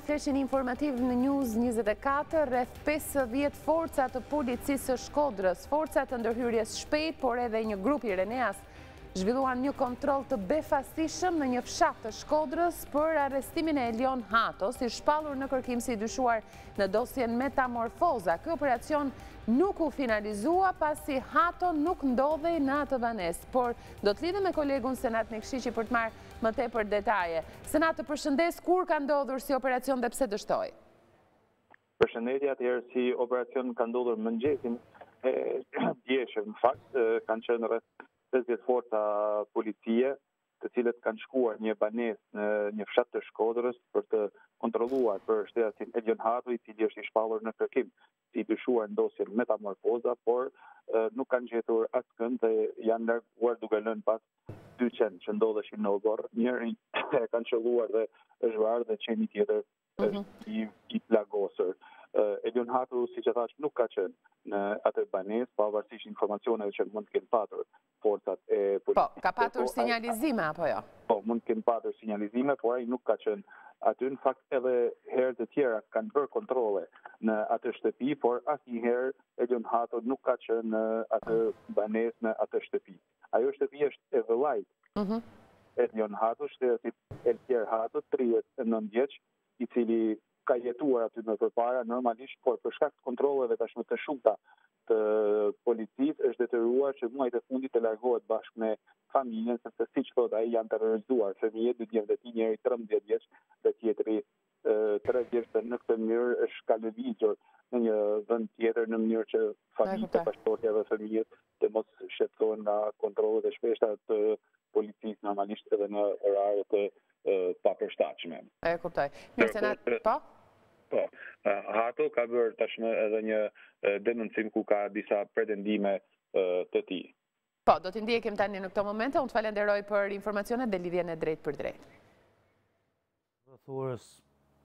Fleshin informativ në News 24, rreth 50 forca të policisë së Shkodrës, forca të ndërhyrjes shpejt, por edhe një grup i Reneas zhvilluan një kontroll të befasishëm në një fshat të Shkodrës për arrestimin e Elion Hatos, i shpallur në kërkim si dyshuar në dosjen Metamorfoza. Ky operacion nuk u finalizua pasi Hato nuk ndodhej në atë banesë, por do të lidhem me kolegun Senat Nikshiqi për të marrë më tepër detaje. Senat, të përshëndes, kur ka ndodhur si operacion dhe pse dështoi? Përshëndetje, atëherë si operacion ka ndodhur mëngjesin e djeshëm. Në fakt, kanë qenë rreth 50 forca policie, të cilët kanë shkuar një banesë në një fshat të Shkodrës për të kontrolluar për shtetasin Elion Hato, i cili është i shpallur në kërkim si dyshuar në dosjen Metamorfoza, por nuk kanë gjetur askënd dhe janë larguar duke lënë pas 2 qenë që ndodheshin në oborr. Njërin e kanë qelluar dhe është vrarë dhe qeni tjetër është i plagosur. Elion Hato, siç e thash, nuk ka qenë në atë banesë, pavarësisht informacioneve që mund të kenë patur forcat e policisë. Po, ka patur sinjalizime apo jo? Po, mund të kenë patur sinjalizime, por ai nuk ka qenë aty. Në fakt, edhe herë të tjera kanë bërë kontrolle në atë shtëpi, por asnjëherë Elion Hato nuk ka qenë në atë banesë, në atë shtëpi. Ajo shtëpi është e vëllait Elion Hato, shteti Eltier Hato, 39 vjeç, i cili ka jetuar aty më përpara normalisht, por për shkak të kontrolleve tashmë të shumta të policisë është detyruar që muajt e fundit të largohet bashkë me familjen, sepse siç thotë ai janë terrorizuar fëmijët, dy djemtë e tij, njëri 13 vjeç dhe tjetri 3 vjeç, dhe në këtë mënyrë është ka lëvizur në një vend tjetër në mënyrë që familjet e pashtortja dhe fëmijët të mos shqetësohen nga kontrollet e shpeshta të policisë, normalisht edhe në oraret e papërshtatshme. E kuptoj. Mirë, Senat, po? Po, Hato ka bërë tashmë edhe një denuncim ku ka disa pretendime të tij. Po, do t'i ndjekim tani në këto momente. Unë të falenderoj për informacionet dhe lidhjen e drejt për drejt. Rreth orës